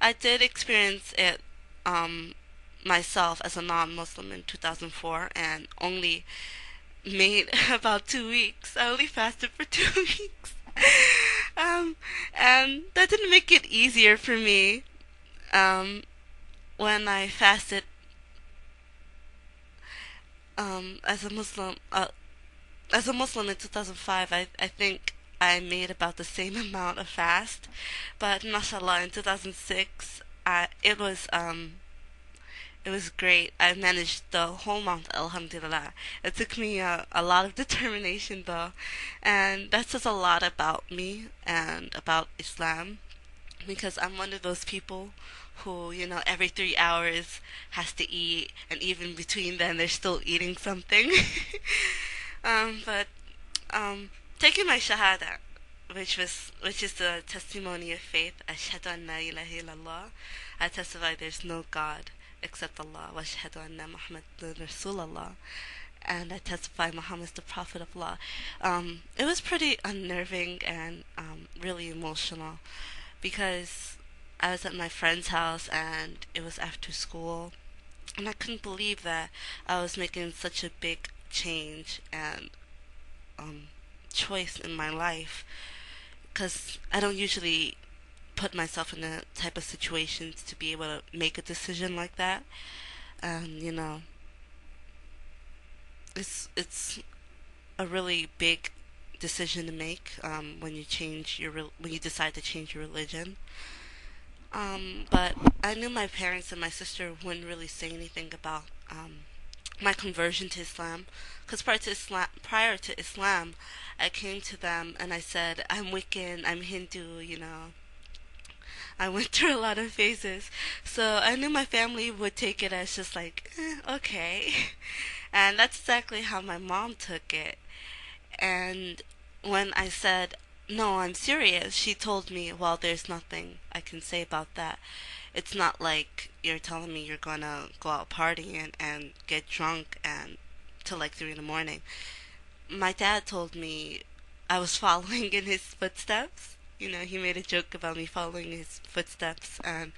I did experience it myself as a non-Muslim in 2004 and only made about 2 weeks. I only fasted for 2 weeks. Um, and that didn't make it easier for me. Um, when I fasted as a Muslim, in 2005, I think I made about the same amount of fast, but mashallah in 2006, it was great. I managed the whole month, alhamdulillah. It took me a lot of determination though, and that says a lot about me and about Islam because I'm one of those people who, every 3 hours has to eat, and even between then they're still eating something. But taking my Shahada, which is the testimony of faith, Ashhadu an la ilaha illallah, I testify there's no God except Allah, wa ashhadu anna Muhammadan Rasulullah, and I testify Muhammad is the Prophet of Allah. It was pretty unnerving and really emotional because I was at my friend's house and it was after school, and I couldn't believe that I was making such a big change and um, choice in my life because I don't usually put myself in the type of situations to be able to make a decision like that. And it's a really big decision to make when you when you decide to change your religion. But I knew my parents and my sister wouldn't really say anything about my conversion to Islam, because prior to Islam, I came to them and I said, I'm Wiccan, I'm Hindu. I went through a lot of phases, so I knew my family would take it as just like, okay, and that's exactly how my mom took it. And when I said, no, I'm serious, she told me, well, there's nothing I can say about that. It's not like you're telling me you're gonna go out partying and get drunk and till like 3 in the morning. My dad told me I was following in his footsteps. He made a joke about me following his footsteps and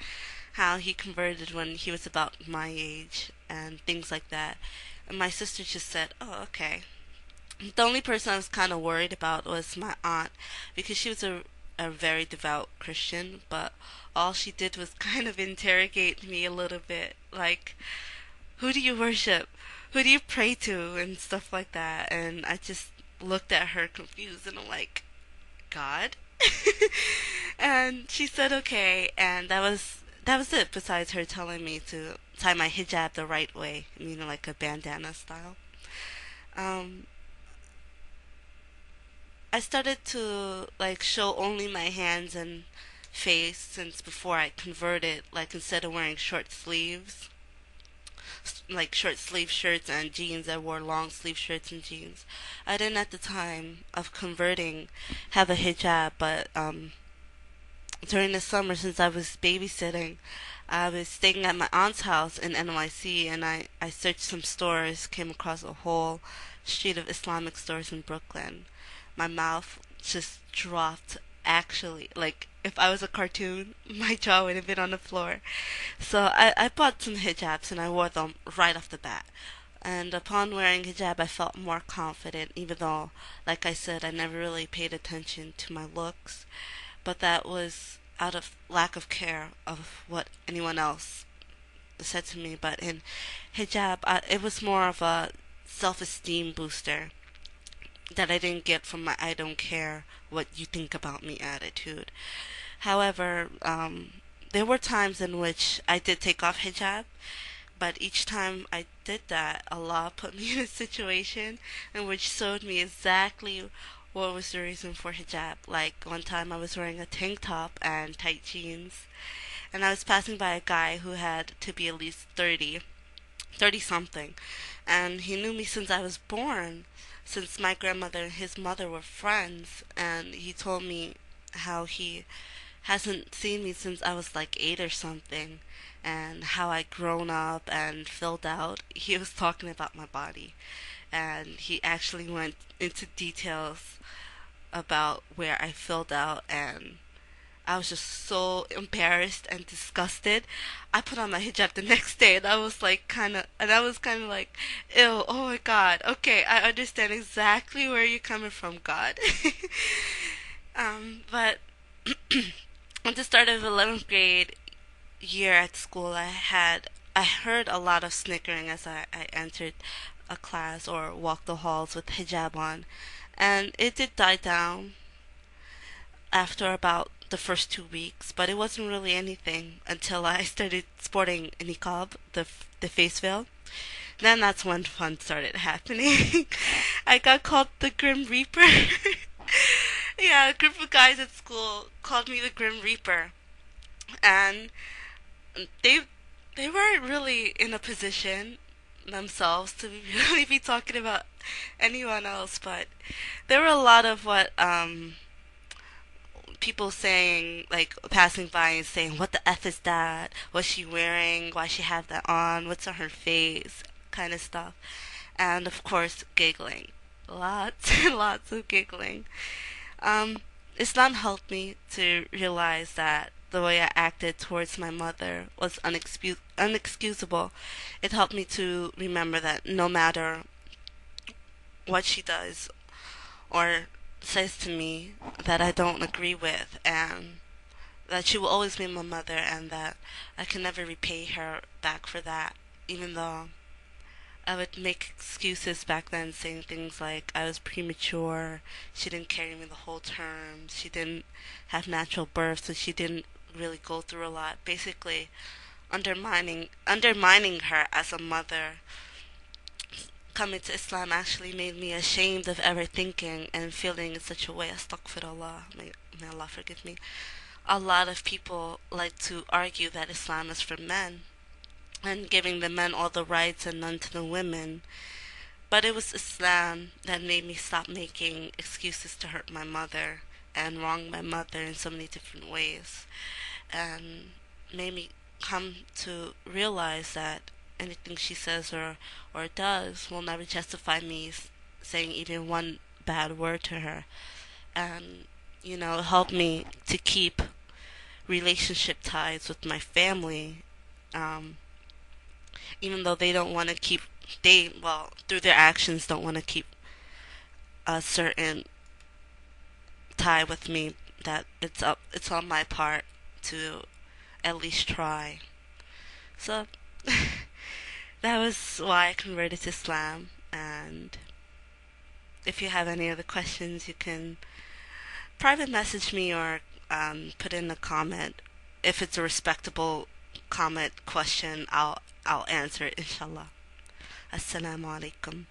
how he converted when he was about my age and things like that. And my sister just said, oh, okay. The only person I was kind of worried about was my aunt because she was a very devout Christian, but all she did was kind of interrogate me a little bit, like, who do you worship? Who do you pray to? And stuff like that. And I just looked at her confused and I'm like, God? And she said okay, and that was it, besides her telling me to tie my hijab the right way, like a bandana style. Um, I started to like show only my hands and face since before I converted, like instead of wearing short sleeves, like short sleeve shirts and jeans, I wore long sleeve shirts and jeans. I didn't at the time of converting have a hijab, but during the summer, since I was babysitting, I was staying at my aunt's house in NYC, and I searched some stores, came across a whole street of Islamic stores in Brooklyn. My mouth just dropped, actually. Like, if I was a cartoon, my jaw would have been on the floor. So I bought some hijabs and I wore them right off the bat. And upon wearing hijab, I felt more confident, even though, like I said, I never really paid attention to my looks. But that was out of lack of care of what anyone else said to me. But in hijab, it was more of a self-esteem booster that I didn't get from my I don't care what you think about me attitude. However, there were times in which I did take off hijab, but each time I did that, Allah put me in a situation in which showed me exactly what was the reason for hijab. Like one time I was wearing a tank top and tight jeans, and I was passing by a guy who had to be at least 30 something, and he knew me since I was born, since my grandmother and his mother were friends, and he told me how he hasn't seen me since I was like 8 or something, and how I grown up and filled out. He was talking about my body, and he actually went into details about where I filled out and I was just so embarrassed and disgusted. I put on my hijab the next day, and I was kind of like, ew, oh my God. Okay, I understand exactly where you're coming from, God. But at the start of 11th grade year at school, I heard a lot of snickering as I entered a class or walked the halls with hijab on, and it did die down after about the first 2 weeks, but it wasn't really anything until I started sporting a niqab, the face veil. Then that's when fun started happening. I got called the Grim Reaper. Yeah, a group of guys at school called me the Grim Reaper, and they they weren't really in a position themselves to really be talking about anyone else, but there were a lot of what people saying, like passing by and saying, "What the f is that? What's she wearing? Why she have that on? What's on her face?" Kind of stuff, and of course giggling, lots and lots of giggling. Um, Islam helped me to realize that the way I acted towards my mother was unexcusable. It helped me to remember that no matter what she does or says to me that I don't agree with, and that she will always be my mother, and that I can never repay her back for that, even though I would make excuses back then, saying things like I was premature, she didn't carry me the whole term, she didn't have natural birth, so she didn't really go through a lot. Basically, undermining her as a mother. Coming to Islam actually made me ashamed of ever thinking and feeling in such a way. Astaghfirullah, may Allah forgive me. A lot of people like to argue that Islam is for men and giving the men all the rights and none to the women. But it was Islam that made me stop making excuses to hurt my mother and wrong my mother in so many different ways, and made me come to realize that anything she says or does will never justify me saying even one bad word to her. And, help me to keep relationship ties with my family, um, even though they don't want to keep, through their actions, don't want to keep a certain tie with me, that it's on my part to at least try. So that was why I converted to Islam. And if you have any other questions, you can private message me or put in a comment. If it's a respectable comment question, I'll answer it, inshallah. Assalamu alaikum.